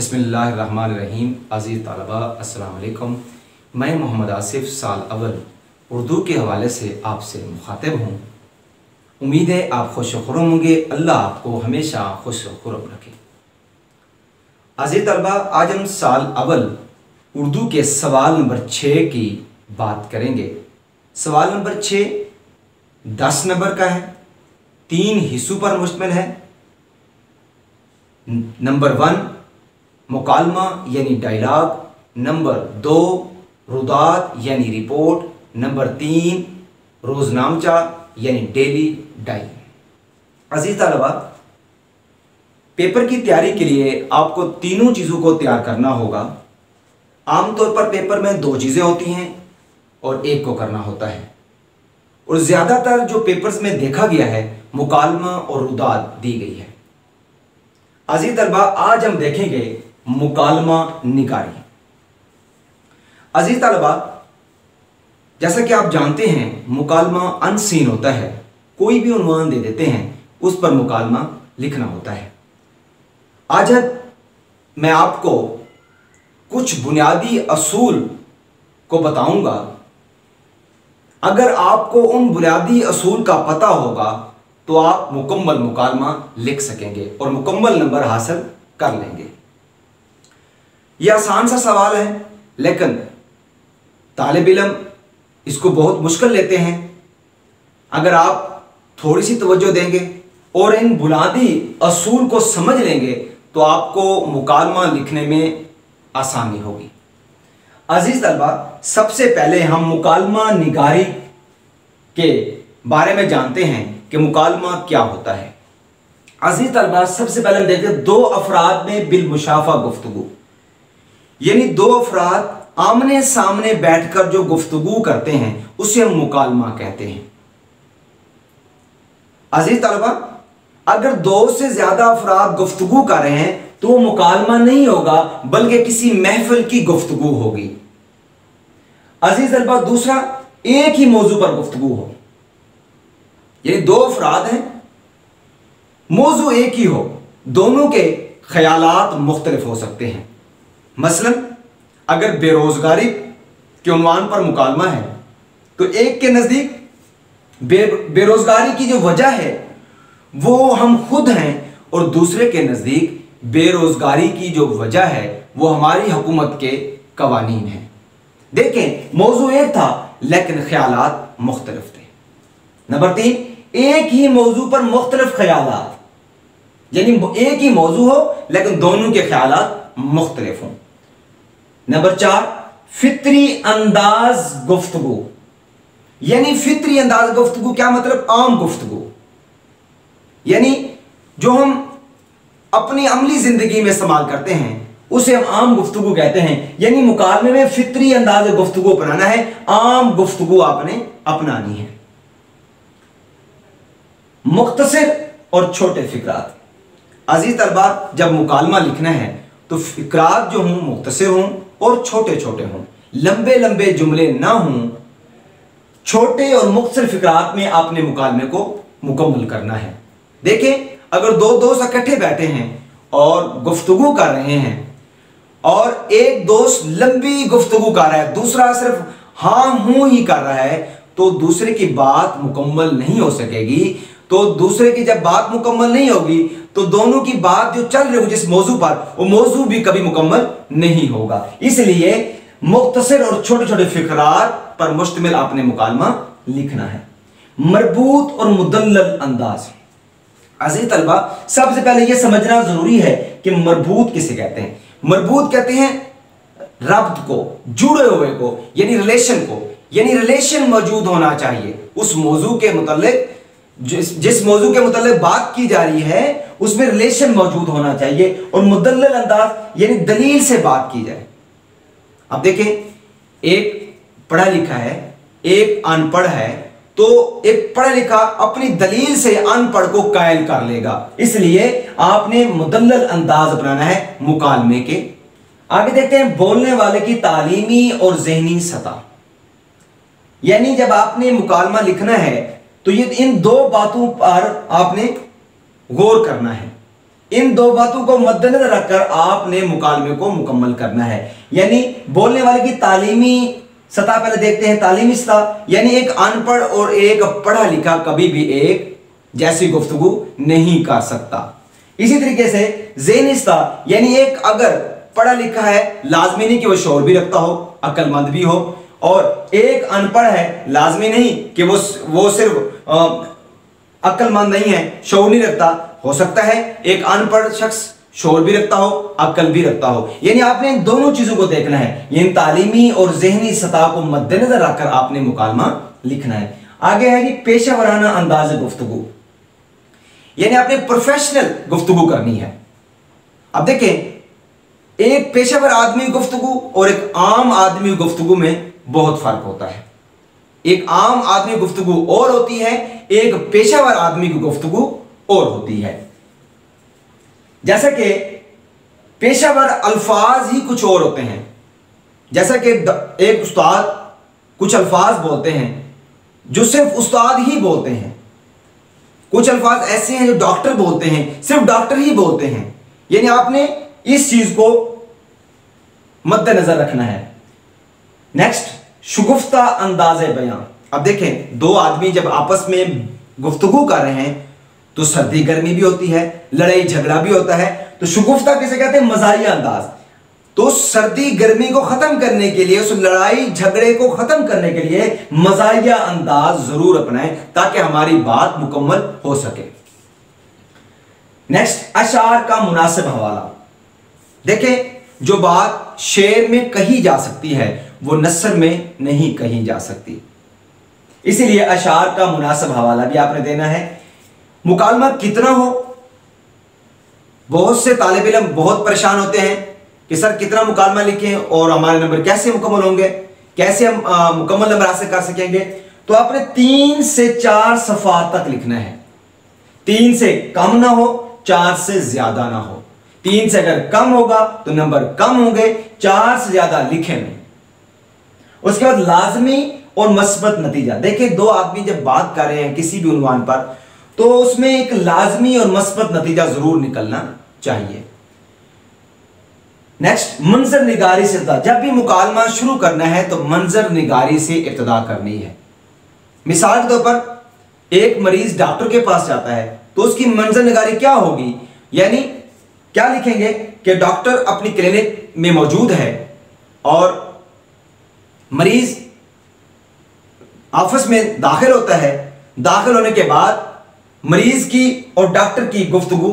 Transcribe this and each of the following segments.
बिस्मिल्लाहिर्रहमानिर्रहीम। अज़ीज़ तलबा अस्सलाम वालेकुम। मैं मोहम्मद आसिफ साल अव्वल उर्दू के हवाले से आपसे मुखातिब हूँ। उम्मीद है आप खुश खुर्रम होंगे। अल्लाह आपको हमेशा खुश खुर्रम रखे। अज़ीज़ तलबा, आज हम साल अव्वल उर्दू के सवाल नंबर 6 की बात करेंगे। सवाल नंबर 6 10 नंबर का है, 3 हिस्सों पर मुश्तमिल है। नंबर 1 मुकालमा यानी डायलॉग, नंबर 2 रुदात यानी रिपोर्ट, नंबर 3 रोजनामचा यानी डेली डायरी। अजीज तलबा, पेपर की तैयारी के लिए आपको तीनों चीज़ों को तैयार करना होगा। आमतौर पर पेपर में 2 चीज़ें होती हैं और एक को करना होता है, और ज़्यादातर जो पेपर्स में देखा गया है मुकालमा और रुदात दी गई है। अजीज तलबा, आज हम देखेंगे मुकालमा निगारी। अजीज तलबा, जैसा कि आप जानते हैं मुकालमा अनसीन होता है। कोई भी उन्वान दे देते हैं, उस पर मुकालमा लिखना होता है। आज मैं आपको कुछ बुनियादी असूल को बताऊंगा। अगर आपको उन बुनियादी असूल का पता होगा तो आप मुकम्मल मुकालमा लिख सकेंगे और मुकम्मल नंबर हासिल कर लेंगे। यह आसान सा सवाल है, लेकिन तालिब इल्म इसको बहुत मुश्किल लेते हैं। अगर आप थोड़ी सी तवज्जो देंगे और इन बुनियादी असूल को समझ लेंगे तो आपको मुकालमा लिखने में आसानी होगी। अजीज तलबा, सबसे पहले हम मुकालमा निगारी के बारे में जानते हैं कि मुकालमा क्या होता है। अजीज तलबा, सबसे पहले हम देखते हैं 2 अफराद में बिलमुशाफा गुफ्तगू, यानी 2 अफराद आमने सामने बैठकर जो गुफ्तगू करते हैं उसे हम मुकालमा कहते हैं। अजीज तलबा, अगर 2 से ज्यादा अफराद गुफ्तगू कर रहे हैं तो मुकालमा नहीं होगा, बल्कि किसी महफिल की गुफ्तगू होगी। अजीज तलबा, दूसरा, एक ही मौजू पर गुफ्तगू हो, यानी 2 अफराद हैं, मौजू एक ही हो, दोनों के ख्यालात मुख्तलिफ हो सकते हैं। मसलन अगर बेरोजगारी के उन्वान पर मुकालमा है तो एक के नजदीक बेरोजगारी की जो वजह है वो हम खुद हैं, और दूसरे के नजदीक बेरोजगारी की जो वजह है वो हमारी हुकूमत के कवानीन हैं। देखें, मौजू एक था लेकिन ख्यालात मुख्तलिफ थे। नंबर 3, एक ही मौजू पर मुख्तलिफ ख्यालात, यानी एक ही मौजू हो लेकिन दोनों के ख्यालात मुख्तलिफ हों। नंबर 4, फित्री अंदाज गुफ्तगू, यानी फित्री अंदाज गुफ्तगू क्या मतलब? आम गुफ्तगू, यानी जो हम अपनी अमली जिंदगी में इस्तेमाल करते हैं उसे हम आम गुफ्तगू कहते हैं। यानी मुकालमे में फित्री अंदाज गुफ्तगू अपनाना है, आम गुफ्तगू आपने अपनानी है। मुख्तसर और छोटे फिक्रात। अजीज तलबा, जब मुकालमा लिखना है तो फिक्रात जो हों मुख्तसर हों और छोटे छोटे हों, लंबे लंबे जुमले ना हों। छोटे और मुख्तसर फिक्रात में आपने मुकालमे को मुकम्मल करना है। देखें, अगर 2 दोस्त इकट्ठे बैठे हैं और गुफ्तगू कर रहे हैं और एक दोस्त लंबी गुफ्तगू कर रहा है, दूसरा सिर्फ हाँ हूं ही कर रहा है, तो दूसरे की बात मुकम्मल नहीं हो सकेगी। तो दूसरे की जब बात मुकम्मल नहीं होगी तो दोनों की बात जो चल रही हो जिस मौजू पर, वो मौजू भी कभी मुकम्मल नहीं होगा। इसलिए मुख्तसर और छोटे छोटे फिक्रात पर मुश्तमिल आपने मुकालमा लिखना है। मरबूत और मुदल्लल अंदाज। अजीज तलबा, सबसे पहले यह समझना जरूरी है कि मरबूत किसे कहते हैं। मरबूत कहते हैं रब्त को, जुड़े हुए को, यानी रिलेशन को, यानी रिलेशन मौजूद होना चाहिए उस मौजू के मुताल्लिक। जिस मौजू के मुताल्लिक बात की जा रही है उसमें रिलेशन मौजूद होना चाहिए। और मुदल्लल अंदाज यानी दलील से बात की जाए। अब देखें, एक पढ़ा लिखा है, एक अनपढ़ है, तो एक पढ़ा लिखा अपनी दलील से अनपढ़ को कायल कर लेगा। इसलिए आपने मुदल्लल अंदाज अपनाना है मुकालमे के। आगे देखते हैं बोलने वाले की तालीमी और ज़हनी सतह, यानी जब आपने मुकालमा लिखना है तो ये इन 2 बातों पर आपने गौर करना है। इन दो बातों को मद्देनजर रखकर आपने मुकालमे को मुकम्मल करना है। यानी बोलने वाले की तालीमी सतह पहले देखते हैं। तालीमी सतह यानी एक अनपढ़ और एक पढ़ा लिखा कभी भी एक जैसी गुफ्तगू नहीं कर सकता। इसी तरीके से ज़हनी सतह यानी एक अगर पढ़ा लिखा है लाजमी नहीं कि वो शौर भी रखता हो, अक्लमंद भी हो, और एक अनपढ़ है लाजमी नहीं कि वो सिर्फ अक्लमंद नहीं है, शौर नहीं रखता। हो सकता है एक अनपढ़ शख्स शौर भी रखता हो, अक्ल भी रखता हो। यानी आपने इन दोनों चीजों को देखना है। यानी तालीमी और ज़हनी सतह को मद्देनजर रखकर आपने मुकालमा लिखना है। आगे है कि पेशेवराना अंदाज गुफ्तगू, यानी आपने प्रोफेशनल गुफ्तगू करनी है। अब देखें, एक पेशेवर आदमी गुफ्तगू और एक आम आदमी गुफ्तगू में बहुत फर्क होता है। एक आम आदमी गुफ्तगू और होती है, एक पेशेवर आदमी की गुफ्तगू और होती है। जैसा कि पेशेवर अल्फाज ही कुछ और होते हैं। जैसा कि एक उस्ताद कुछ अल्फाज बोलते हैं जो सिर्फ उस्ताद ही बोलते हैं, कुछ अल्फाज ऐसे हैं जो डॉक्टर बोलते हैं, सिर्फ डॉक्टर ही बोलते हैं। यानी आपने इस चीज को मद्देनजर रखना है। नेक्स्ट, शुगुफ्ता अंदाज़े बयां। अब देखें, दो आदमी जब आपस में गुफ्तगू कर रहे हैं तो सर्दी गर्मी भी होती है, लड़ाई झगड़ा भी होता है। तो शुगुफ्ता किसे कहते हैं? मज़ाहिया अंदाज। तो सर्दी गर्मी को खत्म करने के लिए, उस लड़ाई झगड़े को खत्म करने के लिए मज़ाहिया अंदाज जरूर अपनाएं ताकि हमारी बात मुकम्मल हो सके। नेक्स्ट, अशार का मुनासिब हवाला। देखें, जो बात शेर में कही जा सकती है वो नस्र में नहीं कही जा सकती, इसीलिए अशार का मुनासिब हवाला भी आपने देना है। मुकालमा कितना हो, बहुत से तालिब इल्म बहुत परेशान होते हैं कि सर कितना मुकालमा लिखें और हमारे नंबर कैसे मुकम्मल होंगे, कैसे हम मुकम्मल नंबर हासिल कर सकेंगे। तो आपने 3 से 4 सफ़ा तक लिखना है। 3 से कम ना हो, 4 से ज्यादा ना हो। 3 से अगर कम होगा तो नंबर कम होंगे, 4 से ज्यादा लिखे नहीं। उसके बाद लाजमी और मस्बत नतीजा। देखिए, दो आदमी जब बात कर रहे हैं किसी भी उन्वान पर तो उसमें एक लाजमी और मस्बत नतीजा जरूर निकलना चाहिए। नेक्स्ट, मंजर निगारी से इब्तिदा। जब भी मुकालमा शुरू करना है तो मंजर निगारी से इब्तिदा करनी है। मिसाल के तौर पर एक मरीज डॉक्टर के पास जाता है तो उसकी मंजर निगारी क्या होगी, यानी क्या लिखेंगे कि डॉक्टर अपनी क्लिनिक में मौजूद है और मरीज ऑफिस में दाखिल होता है। दाखिल होने के बाद मरीज की और डॉक्टर की गुफ्तगू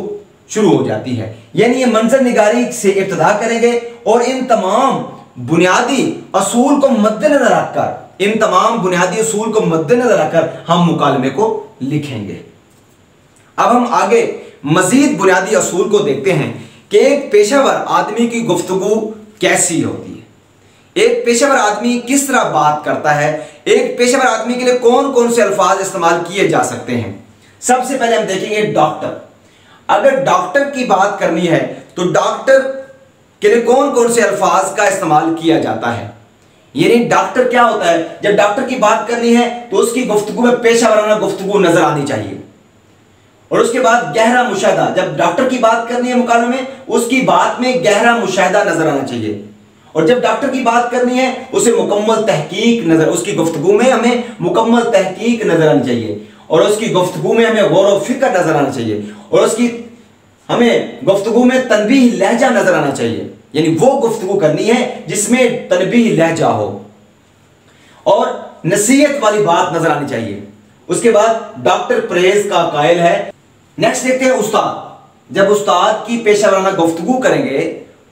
शुरू हो जाती है। यानी ये मंजर निगारी से इब्तिदा करेंगे और इन तमाम बुनियादी असूल को मद्देनजर रखकर, इन तमाम बुनियादी असूल को मद्देनजर रखकर हम मुकालमे को लिखेंगे। अब हम आगे मजीद बुनियादी असूल को देखते हैं कि एक पेशेवर आदमी की गुफ्तगू कैसी होती है, एक पेशेवर आदमी किस तरह बात करता है, एक पेशेवर आदमी के लिए कौन कौन से अल्फाज इस्तेमाल किए जा सकते हैं। सबसे पहले हम देखेंगे डॉक्टर। अगर डॉक्टर की बात करनी है तो डॉक्टर के लिए कौन कौन से अल्फाज का इस्तेमाल किया जाता है। यानी डॉक्टर क्या होता है, जब डॉक्टर की बात करनी है तो उसकी गुफ्तगू में पेशेवराना गुफ्तगू नजर आनी चाहिए। और उसके बाद गहरा मुशाहिदा, जब डॉक्टर की बात करनी है मुकालमे में उसकी बात में गहरा मुशाहिदा नजर आना चाहिए। और जब डॉक्टर की बात करनी है उसे मुकम्मल तहकीक नजर, उसकी गुफ्तगू में हमें मुकम्मल तहकीक नजर आनी चाहिए और उसकी गुफ्तगू में हमें गौर व फिक्र नजर आना चाहिए और उसकी हमें गुफ्तगू में तनबीह लहजा नजर आना चाहिए। यानी वो गुफ्तगू करनी है जिसमें तनबीह लहजा हो और नसीहत वाली बात नजर आनी चाहिए। उसके बाद डॉक्टर परहेज का कायल है। नेक्स्ट देखते हैं उस्ताद। जब उस्ताद की पेशेवराना गुफ्तगू करेंगे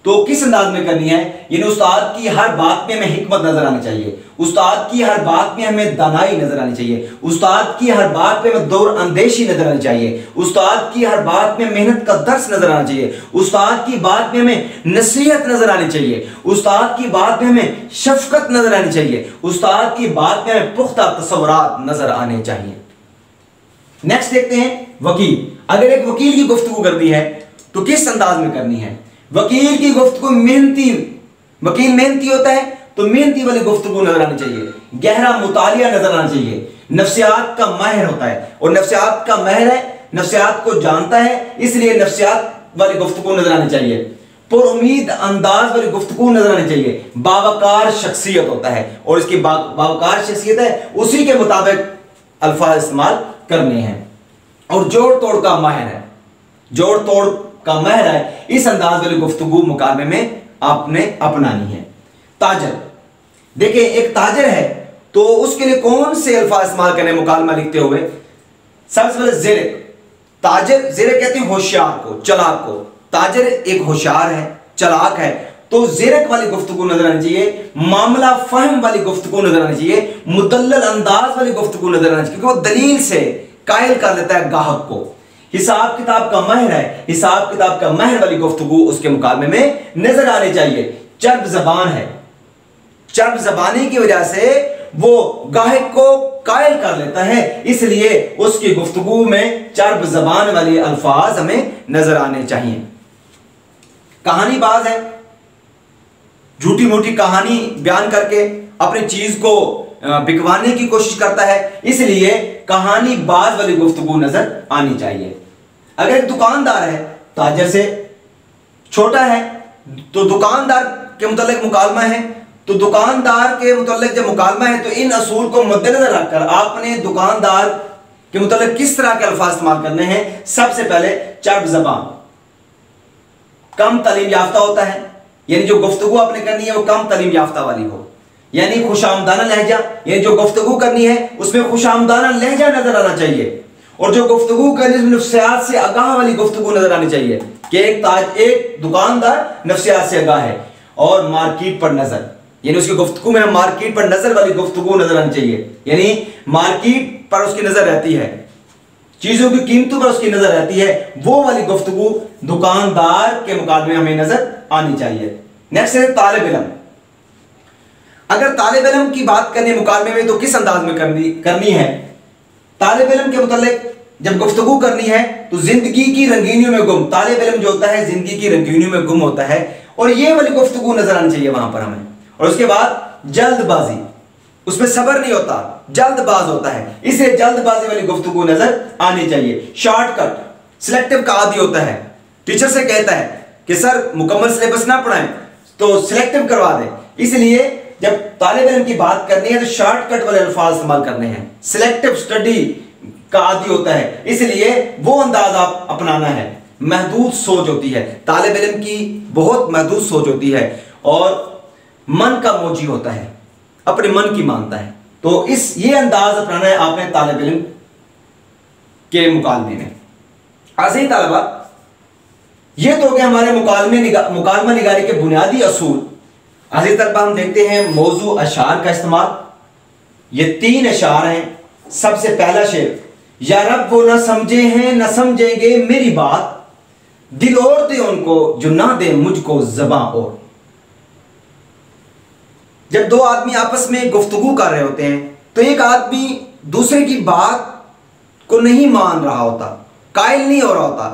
तो किस अंदाज में करनी है, यानी उस्ताद की हर बात में हमें हिकमत नजर आनी चाहिए, उस्ताद की हर बात में हमें दानाई नजर आनी चाहिए, उस्ताद की हर बात में हमें दौर अंदेशी नजर आनी चाहिए, उस्ताद की हर बात में मेहनत का दर्स नजर आना चाहिए, उस्ताद की बात में हमें नसीहत नजर आनी चाहिए, उस्ताद की बात में हमें शफकत नजर आनी चाहिए, उस्ताद की बात में हमें पुख्ता तसव्वुरात नजर आने चाहिए। नेक्स्ट देखते हैं वकील। अगर एक वकील की गुफ्तगू करनी है तो किस अंदाज में करनी है। वकील की गुफ्तगू मेहनती, वकील मेहनती होता है तो मेहनती वाली गुफ्तगू नजर आनी चाहिए, गहरा मुतालिया नजर आना चाहिए। नफ्सियात का माहिर होता है और नफ्सियात का माहिर है, नफ्सियात को जानता है, इसलिए नफ्सियात वाली गुफ्तगू नजर आनी चाहिए, पुरुमीद अंदाज वाली गुफ्तगू नजर आनी चाहिए, बावकार शख्सियत होता है और इसकी बावकार शख्सियत है, उसी के मुताबिक अल्फाज इस्तेमाल करने हैं। और जोड़ तोड़ का माहिर है, जोड़ तोड़ का माहिर है, इस अंदाज वाली गुफ्तगू मुकाबले में आपने अपनानी है। ताजर, देखिए एक ताजर है तो उसके लिए कौन से अल्फाज इस्तेमाल करने मुकालमा लिखते हुए? सबसे पहले ज़िरक, ताजर, ज़िरक कहते हैं होशियार को, चलाक को। ताजर एक होशियार है, चलाक है, तो ज़िरक वाली गुफ्तगू नजर आनी चाहिए, मामला फहम वाली गुफ्तगू नजर आनी चाहिए, मुदल्लल अंदाज वाली गुफ्तगू नजर आनी चाहिए, क्योंकि वो दलील से कायल कर लेता है गाहक को। हिसाब किताब का माहिर है, हिसाब किताब का माहिर वाली गुफ्तगू उसके मुकाबले में नजर आनी चाहिए। चर्ब जबान है, चर्ब जबानी की वजह से वो गाहक को कायल कर लेता है, इसलिए उसकी गुफ्तगू में चर्ब जबान वाले अल्फाज हमें नजर आने चाहिए। कहानीबाज है, झूठी मूठी कहानी बयान करके अपनी चीज को बिकवाने की कोशिश करता है, इसलिए कहानीबाज वाली गुफ्तगू नजर आनी चाहिए। अगर एक दुकानदार है, ताजर से छोटा है, तो दुकानदार के मुतालिक मुकालमा है, तो दुकानदार के मुतालिक जब मुकालमा है तो इन असूल को मद्देनजर रखकर आपने दुकानदार के मुतालिक किस तरह के अल्फाज इस्तेमाल करने हैं? सबसे पहले चर्ब ज़बान, कम तालीम याफ्ता होता है, यानी जो गुफ्तगू आपने करनी है वो कम तालीम याफ्ता वाली हो, यानी खुशामदाना लहजा, यानी जो गुफ्तगू करनी है उसमें खुशामदाना लहजा नजर आना चाहिए, और जो गुफ्तगू करनी है नफ्सियात से आगाह वाली गुफ्तगू नजर आनी चाहिए कि एक दुकानदार नफ्सियात से आगाह है और मार्केट पर नजर, यानी उसकी गुफ्तगू में मार्केट पर नजर वाली गुफ्तगू नजर आनी चाहिए, यानी मार्केट पर उसकी नजर रहती है, चीजों की कीमतों पर उसकी नजर रहती है, वो वाली गुफ्तगू दुकानदार के मुकाबले में हमें नजर आनी चाहिए। नेक्स्ट है तालिब इल्म। अगर तालिब इल्म की बात करने मुकाबले में तो किस अंदाज में करनी है? तालिब इल्म के मुतालिक जब गुफ्तगू करनी है तो जिंदगी की रंगीनियों में गुम, तालिब इल्म जो होता है जिंदगी की रंगीनियों में गुम होता है, और ये वाली गुफ्तगू नजर आनी चाहिए वहां पर हमें। और उसके बाद जल्दबाजी, उसमें सब्र नहीं होता, जल्दबाज होता है, इसलिए जल्दबाजी वाली गुफ्तगू नजर आनी चाहिए। शॉर्टकट, सिलेक्टिव का आदी होता है, टीचर से कहता है कि सर मुकम्मल सिलेबस ना पढ़ाएं तो सिलेक्टिव करवा दें, इसलिए जब तालिब इल्म की बात करनी है तो शॉर्टकट वाले अल्फाज इस्तेमाल करने हैं। सिलेक्टिव स्टडी का आदी होता है, इसलिए वो अंदाज आप अपनाना है। महदूद सोच होती है, तालिब इल्म की बहुत महदूद सोच होती है और मन का मोजी होता है, अपने मन की मानता है, तो ये अंदाज अपनाना है आपने तालिब इल्म के मुकालमे में। आज़ीज़ तलबा, ये तो हो गया हमारे मुकालमा निगारी के बुनियादी असूल। आज़ीज़ तलबा, हम देखते हैं मौजू अशार का इस्तेमाल। ये 3 अशार हैं। सबसे पहला शेर, या रब वो न समझे हैं न समझेंगे मेरी बात, दिल और दे उनको जो ना दे मुझको ज़बां और। जब दो आदमी आपस में गुफ्तगू कर रहे होते हैं तो एक आदमी दूसरे की बात को नहीं मान रहा होता, कायल नहीं हो रहा होता,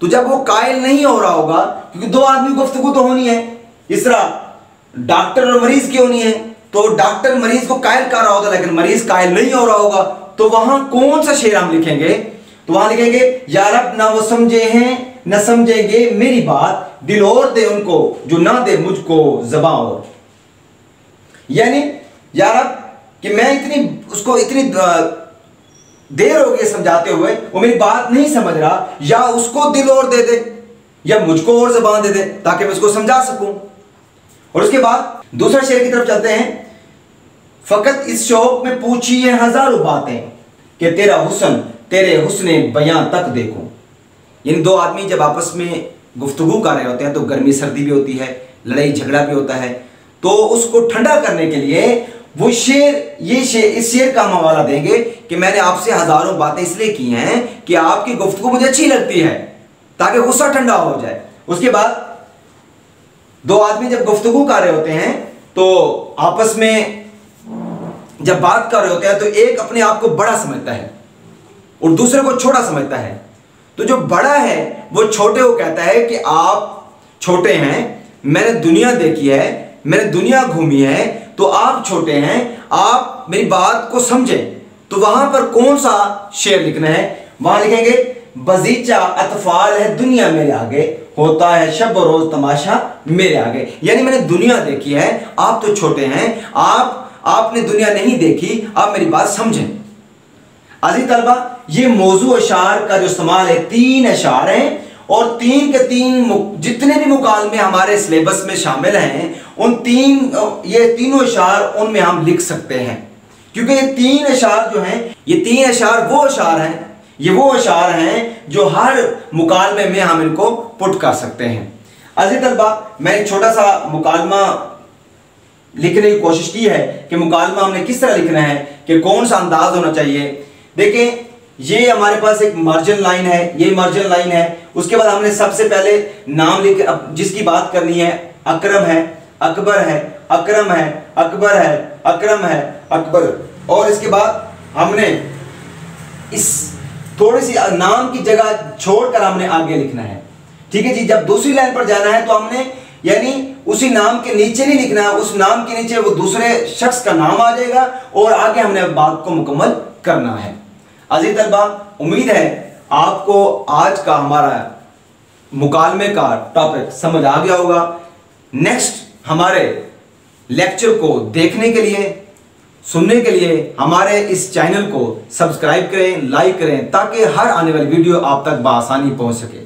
तो जब वो कायल नहीं हो रहा होगा, क्योंकि दो आदमी गुफ्तगू तो होनी है, इस तरह डॉक्टर और मरीज की होनी है, तो डॉक्टर मरीज को कायल कर रहा होगा लेकिन मरीज कायल नहीं हो रहा होगा, तो वहां कौन सा शेर हम लिखेंगे? तो वहां लिखेंगे, या रब ना वो समझे हैं न समझेंगे मेरी बात, दिल और दे उनको जो ना दे मुझको ज़बां और। यानी या रब कि मैं इतनी देर हो गई समझाते हुए, वो मेरी बात नहीं समझ रहा, या उसको दिल और दे दे या मुझको और ज़बान दे दे ताकि मैं उसको समझा सकूं। और उसके बाद दूसरा शेर की तरफ चलते हैं। फकत इस शौक में पूछी है हजारों बातें कि तेरा हुस्न तेरे हुस्ने बयां तक देखूं। यानी दो आदमी जब आपस में गुफ्तगू कर रहे होते हैं तो गर्मी सर्दी भी होती है, लड़ाई झगड़ा भी होता है, तो उसको ठंडा करने के लिए वो इस शेर का हम हवाला देंगे कि मैंने आपसे हजारों बातें इसलिए की हैं कि आपकी गुफ्तगू मुझे अच्छी लगती है, ताकि गुस्सा ठंडा हो जाए। उसके बाद दो आदमी जब गुफ्तगू कर रहे होते हैं तो आपस में जब बात कर रहे होते हैं तो एक अपने आप को बड़ा समझता है और दूसरे को छोटा समझता है। तो जो बड़ा है वो छोटे को कहता है कि आप छोटे हैं, मैंने दुनिया देखी है, मैंने दुनिया घूमी है, तो आप छोटे हैं, आप मेरी बात को समझें। तो वहां पर कौन सा शेर लिखना है? वहां लिखेंगे बजीचा अतफाल है दुनिया मेरे आगे, होता है शब रोज तमाशा मेरे आगे। यानी मैंने दुनिया देखी है, आप तो छोटे हैं, आपने दुनिया नहीं देखी, आप मेरी बात समझें। अजीज तलबा, ये मौजू अशार का जो इस्तेमाल है 3 अशार हैं और 3 के 3 जितने भी मुकालमे हमारे सिलेबस में शामिल हैं ये तीनों अशार उनमें हम लिख सकते हैं, क्योंकि ये 3 अशार जो हैं, ये 3 अशार वो अशार हैं जो हर मुकालमे में हम इनको पुट कर सकते हैं। अजीज तलबा, मैं एक छोटा सा मुकालमा लिखने की कोशिश की है कि मुकालमा हमने किस तरह लिखना है, कि कौन सा अंदाज होना चाहिए। देखें, ये हमारे पास एक मार्जिन लाइन है, ये मार्जिन लाइन है। उसके बाद हमने सबसे पहले नाम लिख, जिसकी बात करनी है, अकरम है, अकबर है, अकरम है, अकबर है, अकरम है, अकबर। और इसके बाद हमने इस थोड़ी सी नाम की जगह छोड़कर हमने आगे लिखना है। ठीक है जी। जब दूसरी लाइन पर जाना है तो हमने यानी उसी नाम के नीचे नहीं लिखना है, उस नाम के नीचे वो दूसरे शख्स का नाम आ जाएगा और आगे हमने बात को मुकम्मल करना है। अजीज तलबा, उम्मीद है आपको आज का हमारा मुकालमे का टॉपिक समझ आ गया होगा। नेक्स्ट हमारे लेक्चर को देखने के लिए, सुनने के लिए हमारे इस चैनल को सब्सक्राइब करें, लाइक करें, ताकि हर आने वाली वीडियो आप तक बआसानी पहुंच सके।